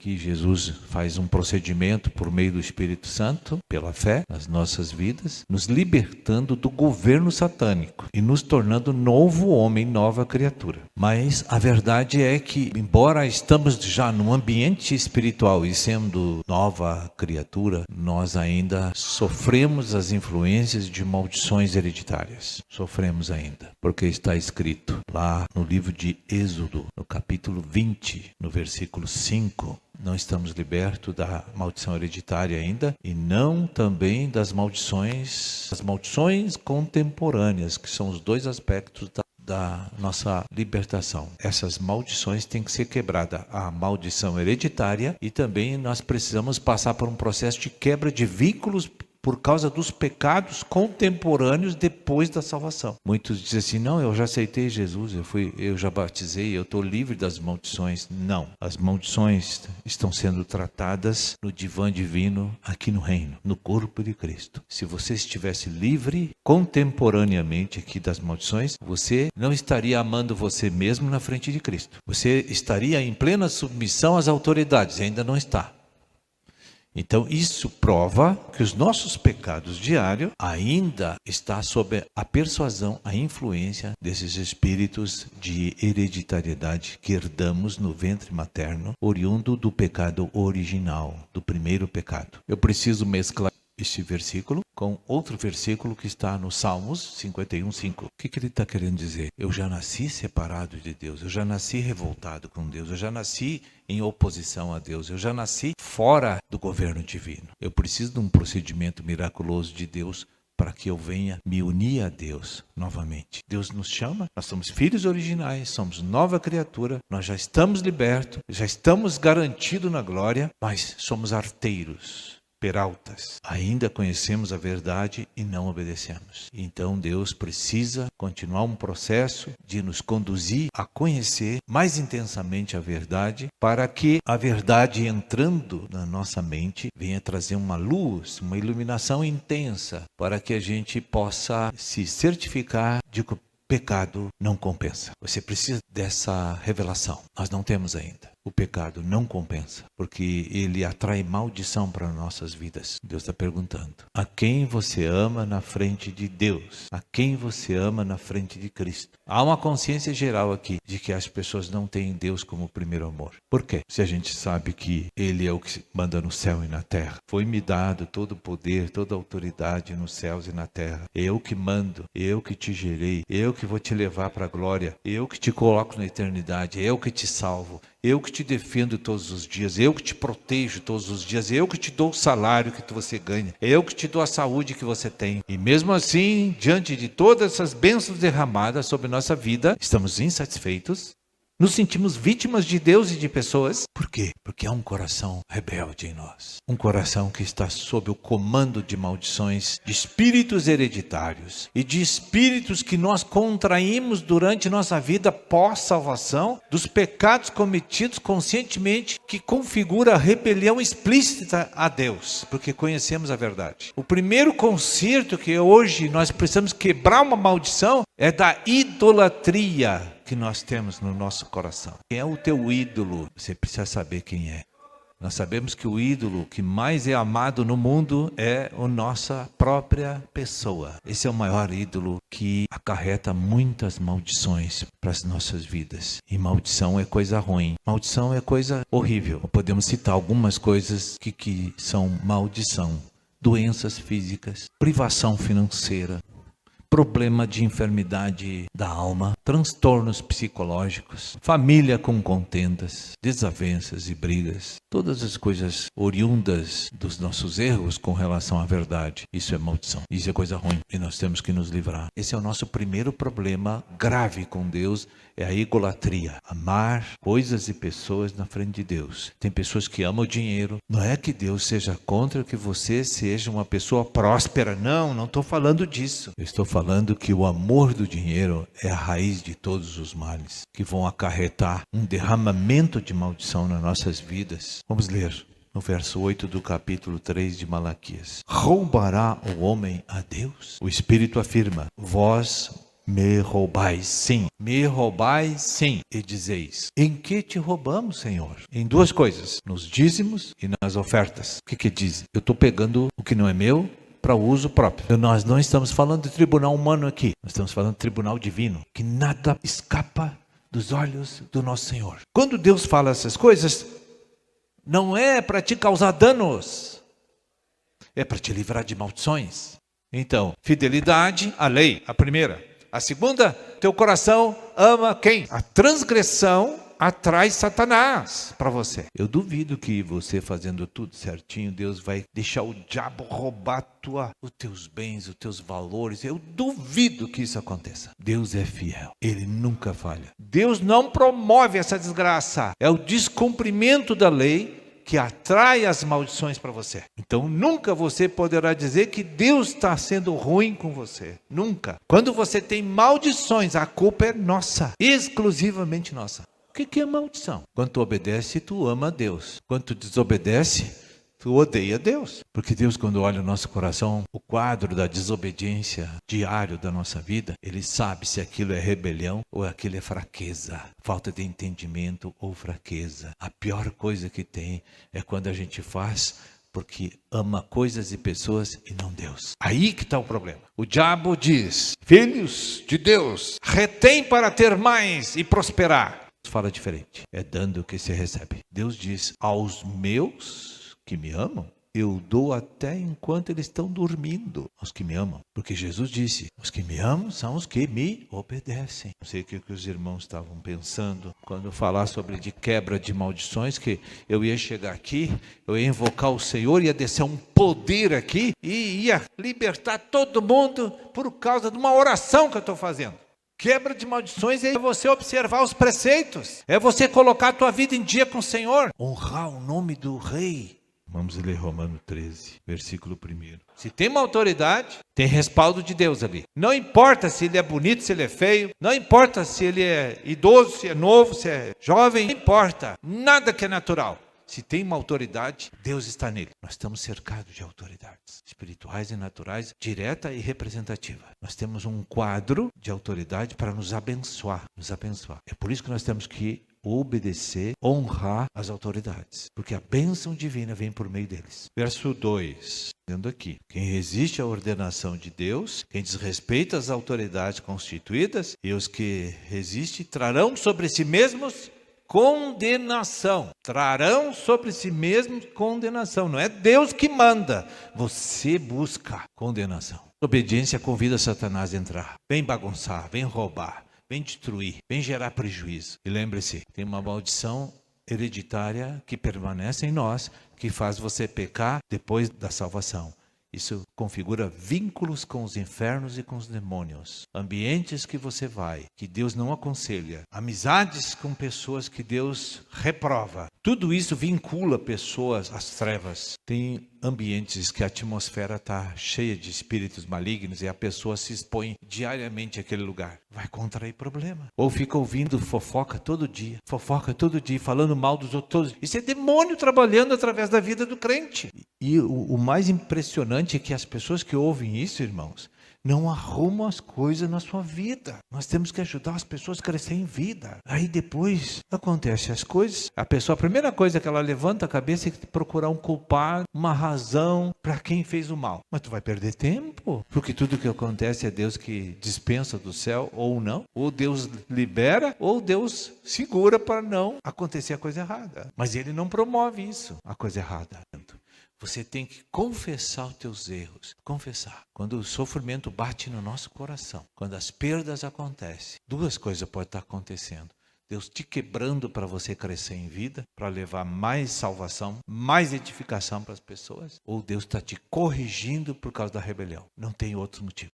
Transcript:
que Jesus faz um procedimento por meio do Espírito Santo, pela fé, nas nossas vidas, nos libertando do governo satânico e nos tornando novo homem, nova criatura. Mas a verdade é que, embora estamos já num ambiente espiritual e sendo nova criatura, nós ainda sofremos as influências de maldições hereditárias. Sofremos ainda, porque está escrito lá no livro de Êxodo, no capítulo 20, no versículo 5, não estamos libertos da maldição hereditária ainda, e não também das maldições contemporâneas, que são os dois aspectos da nossa libertação. Essas maldições têm que ser quebradas, a maldição hereditária, e também nós precisamos passar por um processo de quebra de vínculos por causa dos pecados contemporâneos depois da salvação. Muitos dizem assim, não, eu já aceitei Jesus, eu já batizei, eu estou livre das maldições. Não, as maldições estão sendo tratadas no divã divino aqui no reino, no corpo de Cristo. Se você estivesse livre contemporaneamente aqui das maldições, você não estaria amando você mesmo na frente de Cristo. Você estaria em plena submissão às autoridades, ainda não está. Então isso prova que os nossos pecados diários ainda está sob a persuasão, a influência desses espíritos de hereditariedade que herdamos no ventre materno, oriundo do pecado original, do primeiro pecado. Eu preciso mesclar este versículo com outro versículo que está no Salmos 51:5. O que ele está querendo dizer? Eu já nasci separado de Deus, eu já nasci revoltado com Deus, eu já nasci em oposição a Deus, eu já nasci fora do governo divino. Eu preciso de um procedimento miraculoso de Deus para que eu venha me unir a Deus novamente. Deus nos chama, nós somos filhos originais, somos nova criatura, nós já estamos libertos, já estamos garantidos na glória, mas somos arteiros, peraltas. Ainda conhecemos a verdade e não obedecemos. Então Deus precisa continuar um processo de nos conduzir a conhecer mais intensamente a verdade, para que a verdade entrando na nossa mente venha trazer uma luz, uma iluminação intensa, para que a gente possa se certificar de que o pecado não compensa. Você precisa dessa revelação. Nós não temos ainda. O pecado não compensa, porque ele atrai maldição para nossas vidas. Deus está perguntando, a quem você ama na frente de Deus? A quem você ama na frente de Cristo? Há uma consciência geral aqui de que as pessoas não têm Deus como primeiro amor. Por quê? Se a gente sabe que Ele é o que manda no céu e na terra. Foi-me dado todo o poder, toda a autoridade nos céus e na terra. Eu que mando, eu que te gerei, eu que vou te levar para a glória, eu que te coloco na eternidade, eu que te salvo. Eu que te defendo todos os dias, eu que te protejo todos os dias, eu que te dou o salário que você ganha, eu que te dou a saúde que você tem. E mesmo assim, diante de todas essas bênçãos derramadas sobre nossa vida, estamos insatisfeitos, nos sentimos vítimas de Deus e de pessoas. Por quê? Porque há um coração rebelde em nós. Um coração que está sob o comando de maldições, de espíritos hereditários e de espíritos que nós contraímos durante nossa vida pós-salvação, dos pecados cometidos conscientemente, que configura a rebelião explícita a Deus, porque conhecemos a verdade. O primeiro conserto que hoje nós precisamos quebrar uma maldição é da idolatria que nós temos no nosso coração. Quem é o teu ídolo? Você precisa saber quem é. Nós sabemos que o ídolo que mais é amado no mundo é a nossa própria pessoa. Esse é o maior ídolo que acarreta muitas maldições para as nossas vidas. E maldição é coisa ruim. Maldição é coisa horrível. Podemos citar algumas coisas que são maldição. Doenças físicas, privação financeira, problema de enfermidade da alma, transtornos psicológicos, família com contendas, desavenças e brigas, todas as coisas oriundas dos nossos erros com relação à verdade. Isso é maldição, isso é coisa ruim e nós temos que nos livrar. Esse é o nosso primeiro problema grave com Deus, é a idolatria. Amar coisas e pessoas na frente de Deus. Tem pessoas que amam o dinheiro. Não é que Deus seja contra que você seja uma pessoa próspera. Não estou falando disso. Eu estou falando que o amor do dinheiro é a raiz de todos os males, que vão acarretar um derramamento de maldição nas nossas vidas. Vamos ler no verso 8 do capítulo 3 de Malaquias. Roubará o homem a Deus? O Espírito afirma, vós Me roubais sim, e dizeis: em que te roubamos, Senhor? Em duas coisas, nos dízimos e nas ofertas. O que diz? Eu estou pegando o que não é meu para uso próprio. Nós não estamos falando de tribunal humano aqui, nós estamos falando de tribunal divino, que nada escapa dos olhos do nosso Senhor. Quando Deus fala essas coisas, não é para te causar danos, é para te livrar de maldições. Então, fidelidade à lei, a primeira. A segunda, teu coração ama quem? A transgressão atrai Satanás para você. Eu duvido que você fazendo tudo certinho, Deus vai deixar o diabo roubar os teus bens, os teus valores. Eu duvido que isso aconteça. Deus é fiel, Ele nunca falha. Deus não promove essa desgraça. É o descumprimento da lei que atrai as maldições para você. Então nunca você poderá dizer que Deus está sendo ruim com você. Nunca. Quando você tem maldições, a culpa é nossa, exclusivamente nossa. O que é maldição? Quando tu obedece, tu ama a Deus. Quando tu desobedece, tu odeia Deus. Porque Deus, quando olha o nosso coração, o quadro da desobediência diário da nossa vida, Ele sabe se aquilo é rebelião ou aquilo é fraqueza, falta de entendimento ou fraqueza. A pior coisa que tem é quando a gente faz porque ama coisas e pessoas e não Deus. Aí que está o problema. O diabo diz: filhos de Deus, retém para ter mais e prosperar. Fala diferente. É dando que se recebe. Deus diz: aos meus que me amam, eu dou até enquanto eles estão dormindo, aos que me amam. Porque Jesus disse: os que me amam são os que me obedecem. Não sei o que os irmãos estavam pensando quando falar sobre de quebra de maldições, que eu ia chegar aqui, eu ia invocar o Senhor, ia descer um poder aqui e ia libertar todo mundo por causa de uma oração que eu estou fazendo. Quebra de maldições é você observar os preceitos, é você colocar a tua vida em dia com o Senhor, honrar o nome do Rei. Vamos ler Romanos 13, versículo 1. Se tem uma autoridade, tem respaldo de Deus ali. Não importa se ele é bonito, se ele é feio, não importa se ele é idoso, se é novo, se é jovem, não importa. Nada que é natural. Se tem uma autoridade, Deus está nele. Nós estamos cercados de autoridades espirituais e naturais, direta e representativa. Nós temos um quadro de autoridade para nos abençoar, É por isso que nós temos que obedecer, honrar as autoridades, porque a bênção divina vem por meio deles. Verso 2, dizendo aqui: quem resiste à ordenação de Deus, quem desrespeita as autoridades constituídas, e os que resistem trarão sobre si mesmos condenação. Trarão sobre si mesmos condenação. Não é Deus que manda, você busca condenação. Obediência convida Satanás a entrar, vem bagunçar, vem roubar, vem destruir, vem gerar prejuízo. E lembre-se, tem uma maldição hereditária que permanece em nós, que faz você pecar depois da salvação. Isso configura vínculos com os infernos e com os demônios. Ambientes que você vai, que Deus não aconselha. Amizades com pessoas que Deus reprova. Tudo isso vincula pessoas às trevas. Tem ambientes que a atmosfera está cheia de espíritos malignos e a pessoa se expõe diariamente àquele lugar. Vai contrair problema. Ou fica ouvindo fofoca todo dia, falando mal dos outros. Isso é demônio trabalhando através da vida do crente. E o mais impressionante é que as pessoas que ouvem isso, irmãos, não arrumam as coisas na sua vida. Nós temos que ajudar as pessoas a crescer em vida. Aí depois acontecem as coisas. A primeira coisa que ela levanta a cabeça é procurar um culpado, uma razão para quem fez o mal. Mas tu vai perder tempo, porque tudo que acontece é Deus que dispensa do céu ou não. Ou Deus libera, ou Deus segura para não acontecer a coisa errada. Mas Ele não promove isso, a coisa errada. Você tem que confessar os teus erros. Confessar. Quando o sofrimento bate no nosso coração, quando as perdas acontecem, duas coisas podem estar acontecendo. Deus te quebrando para você crescer em vida, para levar mais salvação, mais edificação para as pessoas, ou Deus está te corrigindo por causa da rebelião. Não tem outro motivo.